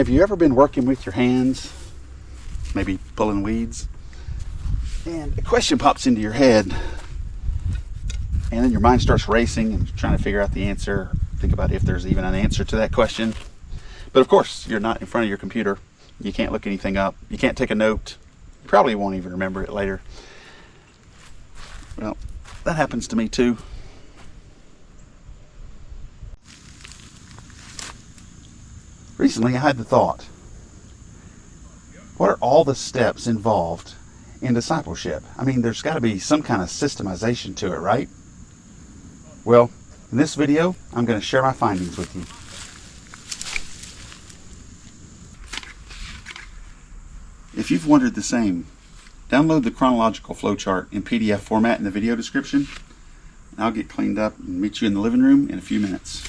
Have you ever been working with your hands, maybe pulling weeds, and a question pops into your head, and then your mind starts racing and trying to figure out the answer, think about if there's even an answer to that question. But of course, you're not in front of your computer. You can't look anything up. You can't take a note. You probably won't even remember it later. Well, that happens to me too. Recently, I had the thought, what are all the steps involved in discipleship? I mean, there's got to be some kind of systemization to it, right? Well, in this video, I'm going to share my findings with you. If you've wondered the same, download the Chronological Flowchart in PDF format in the video description. I'll get cleaned up and meet you in the living room in a few minutes.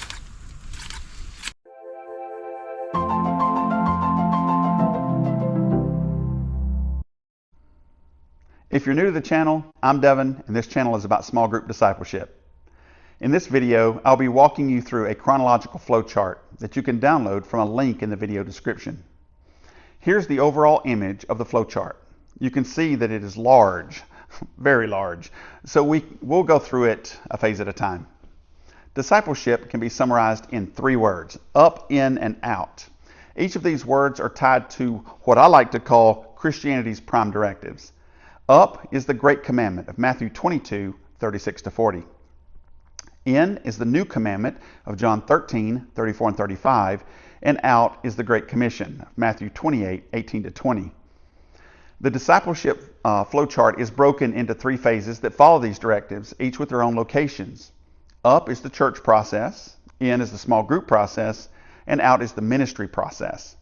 If you're new to the channel, I'm Devin, and this channel is about small group discipleship. In this video, I'll be walking you through a chronological flowchart that you can download from a link in the video description. Here's the overall image of the flowchart. You can see that it is large, very large, so we'll go through it a phase at a time. Discipleship can be summarized in 3 words: up, in, and out. Each of these words are tied to what I like to call Christianity's prime directives. Up is the Great Commandment of Matthew 22, 36-40. In is the New Commandment of John 13, 34 and 35. And out is the Great Commission of Matthew 28, 18-20. The discipleship flowchart is broken into 3 phases that follow these directives, each with their own locations. Up is the church process, in is the small group process, and out is the ministry process.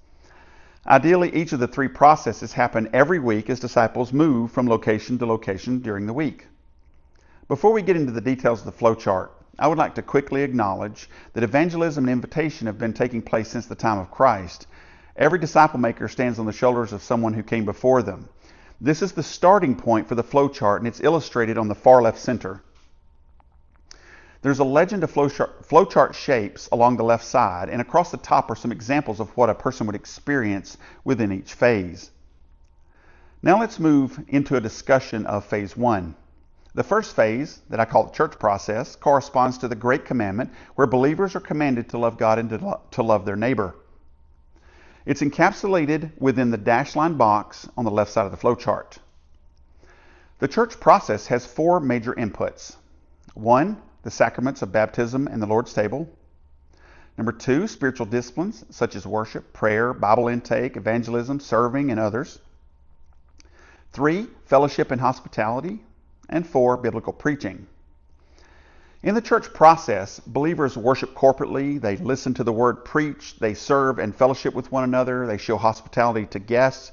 Ideally, each of the 3 processes happen every week as disciples move from location to location during the week. Before we get into the details of the flowchart, I would like to quickly acknowledge that evangelism and invitation have been taking place since the time of Christ. Every disciple maker stands on the shoulders of someone who came before them. This is the starting point for the flowchart, and it's illustrated on the far left center. There's a legend of flowchart shapes along the left side, and across the top are some examples of what a person would experience within each phase. Now let's move into a discussion of phase 1. The first phase, that I call the church process, corresponds to the Great Commandment, where believers are commanded to love God and to love their neighbor. It's encapsulated within the dashed line box on the left side of the flowchart. The church process has 4 major inputs. 1, the sacraments of baptism and the Lord's table. Number 2, spiritual disciplines such as worship, prayer, Bible intake, evangelism, serving, and others. 3, fellowship and hospitality. And 4, biblical preaching. In the church process, believers worship corporately, they listen to the word preached, they serve and fellowship with one another, they show hospitality to guests,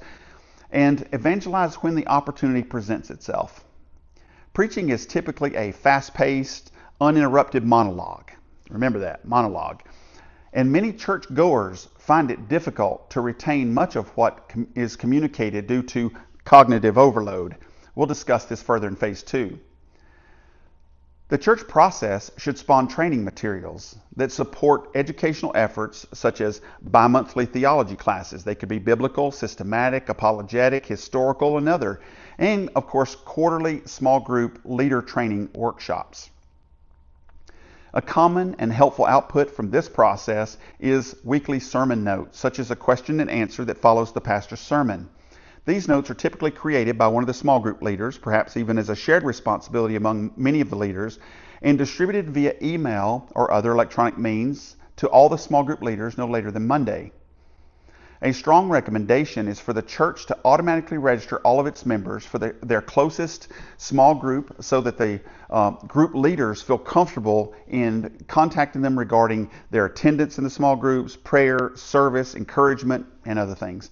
and evangelize when the opportunity presents itself. Preaching is typically a fast-paced, uninterrupted monologue. Remember that, monologue. And many church-goers find it difficult to retain much of what is communicated due to cognitive overload. We'll discuss this further in phase 2. The church process should spawn training materials that support educational efforts such as bi-monthly theology classes. They could be biblical, systematic, apologetic, historical, and other. And of course, quarterly small group leader training workshops. A common and helpful output from this process is weekly sermon notes, such as a question and answer that follows the pastor's sermon. These notes are typically created by one of the small group leaders, perhaps even as a shared responsibility among many of the leaders, and distributed via email or other electronic means to all the small group leaders no later than Monday. A strong recommendation is for the church to automatically register all of its members for their closest small group so that the group leaders feel comfortable in contacting them regarding their attendance in the small groups, prayer, service, encouragement, and other things.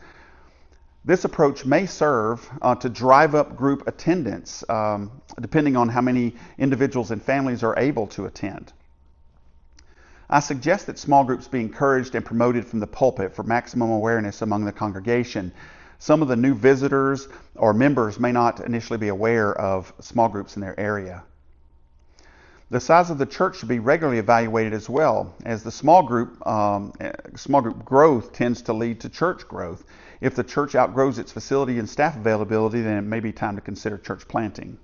This approach may serve to drive up group attendance, depending on how many individuals and families are able to attend. I suggest that small groups be encouraged and promoted from the pulpit for maximum awareness among the congregation. Some of the new visitors or members may not initially be aware of small groups in their area. The size of the church should be regularly evaluated as well, as the small group growth tends to lead to church growth. If the church outgrows its facility and staff availability, then it may be time to consider church planting.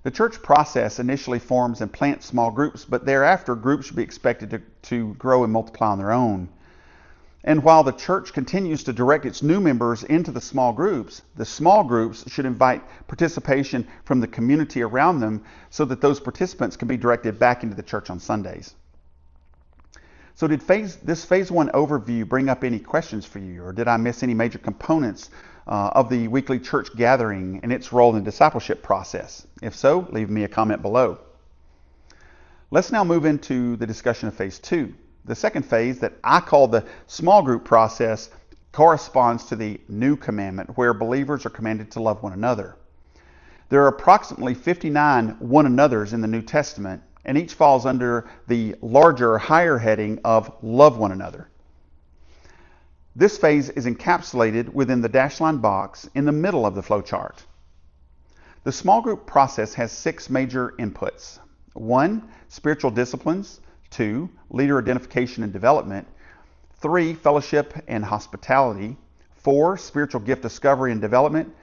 The church process initially forms and plants small groups, but thereafter groups should be expected to grow and multiply on their own. And while the church continues to direct its new members into the small groups should invite participation from the community around them so that those participants can be directed back into the church on Sundays. So did this phase 1 overview bring up any questions for you, or did I miss any major components of the weekly church gathering and its role in the discipleship process? If so, leave me a comment below. Let's now move into the discussion of phase 2. The second phase, that I call the small group process, corresponds to the new commandment, where believers are commanded to love one another. There are approximately 59 one another's in the New Testament, and each falls under the larger, higher heading of love one another. This phase is encapsulated within the dashed line box in the middle of the flowchart. The small group process has 6 major inputs. 1, spiritual disciplines. 2, leader identification and development. 3, fellowship and hospitality. 4, spiritual gift discovery and development.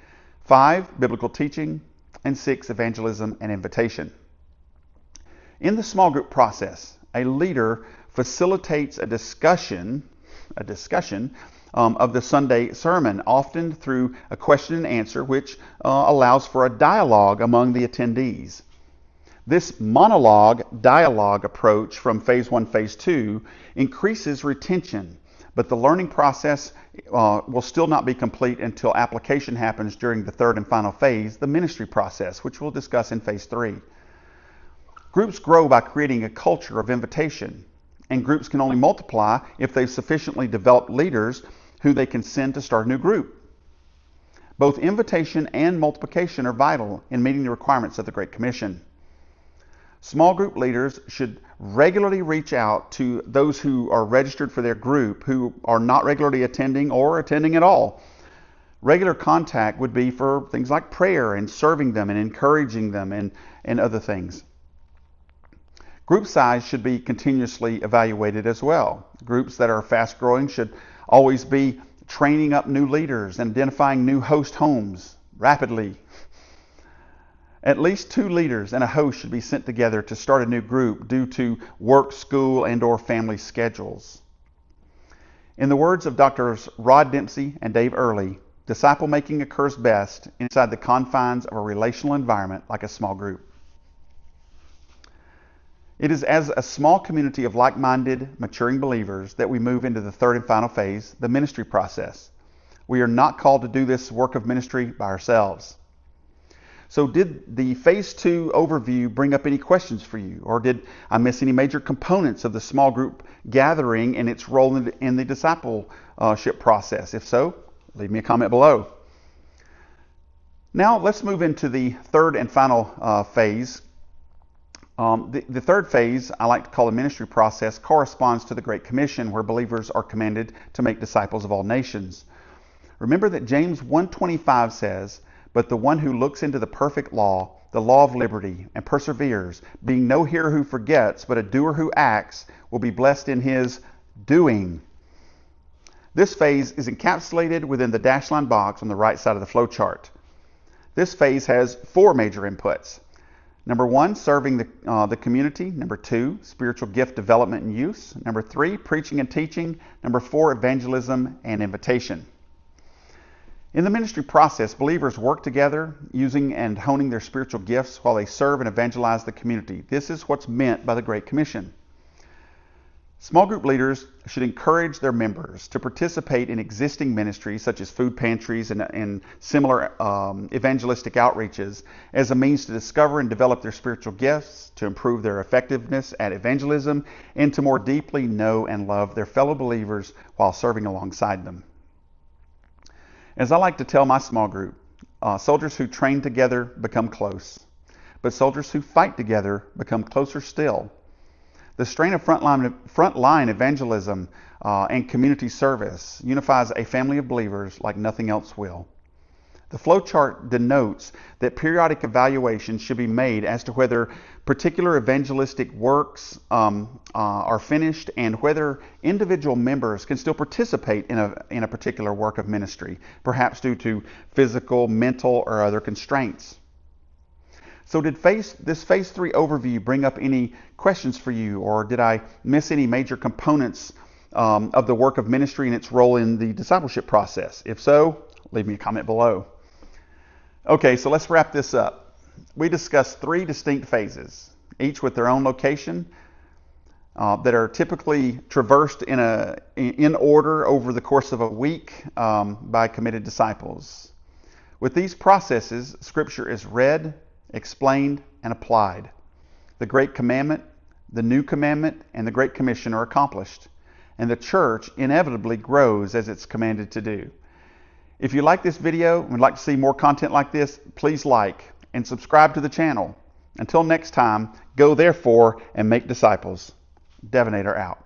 5, biblical teaching. And 6, evangelism and invitation. In the small group process, a leader facilitates a discussion of the Sunday sermon, often through a question and answer, which allows for a dialogue among the attendees. This monologue-dialogue approach from phase 1, phase 2 increases retention, but the learning process will still not be complete until application happens during the third and final phase, the ministry process, which we'll discuss in phase 3. Groups grow by creating a culture of invitation, and groups can only multiply if they've sufficiently developed leaders who they can send to start a new group. Both invitation and multiplication are vital in meeting the requirements of the Great Commission. Small group leaders should regularly reach out to those who are registered for their group who are not regularly attending or attending at all. Regular contact would be for things like prayer and serving them and encouraging them and other things. Group size should be continuously evaluated as well. Groups that are fast growing should always be training up new leaders and identifying new host homes rapidly. At least 2 leaders and a host should be sent together to start a new group due to work, school, and/or family schedules. In the words of Drs. Rod Dempsey and Dave Earley, disciple making occurs best inside the confines of a relational environment like a small group. It is as a small community of like-minded, maturing believers that we move into the third and final phase, the ministry process. We are not called to do this work of ministry by ourselves. So did the phase 2 overview bring up any questions for you? Or did I miss any major components of the small group gathering and its role in the discipleship process? If so, leave me a comment below. Now let's move into the third and final phase. The third phase, I like to call the ministry process, corresponds to the Great Commission, where believers are commanded to make disciples of all nations. Remember that James 1:25 says, "But the one who looks into the perfect law, the law of liberty, and perseveres, being no hearer who forgets, but a doer who acts, will be blessed in his doing." This phase is encapsulated within the dashed line box on the right side of the flowchart. This phase has 4 major inputs. Number 1, serving the community. Number 2, spiritual gift development and use. Number 3, preaching and teaching. Number 4, evangelism and invitation. In the ministry process, believers work together, using and honing their spiritual gifts while they serve and evangelize the community. This is what's meant by the Great Commission. Small group leaders should encourage their members to participate in existing ministries such as food pantries and similar evangelistic outreaches as a means to discover and develop their spiritual gifts, to improve their effectiveness at evangelism, and to more deeply know and love their fellow believers while serving alongside them. As I like to tell my small group, soldiers who train together become close, but soldiers who fight together become closer still. The strain of frontline evangelism and community service unifies a family of believers like nothing else will. The flowchart denotes that periodic evaluations should be made as to whether particular evangelistic works are finished and whether individual members can still participate in a particular work of ministry, perhaps due to physical, mental, or other constraints. So did this Phase 3 overview bring up any questions for you, or did I miss any major components of the work of ministry and its role in the discipleship process? If so, leave me a comment below. Okay, so let's wrap this up. We discussed 3 distinct phases, each with their own location, that are typically traversed in order over the course of a week by committed disciples. With these processes, Scripture is read, explained, and applied. The Great Commandment, the New Commandment, and the Great Commission are accomplished, and the church inevitably grows as it's commanded to do. If you like this video and would like to see more content like this, please like and subscribe to the channel. Until next time, go therefore and make disciples. Devonator out.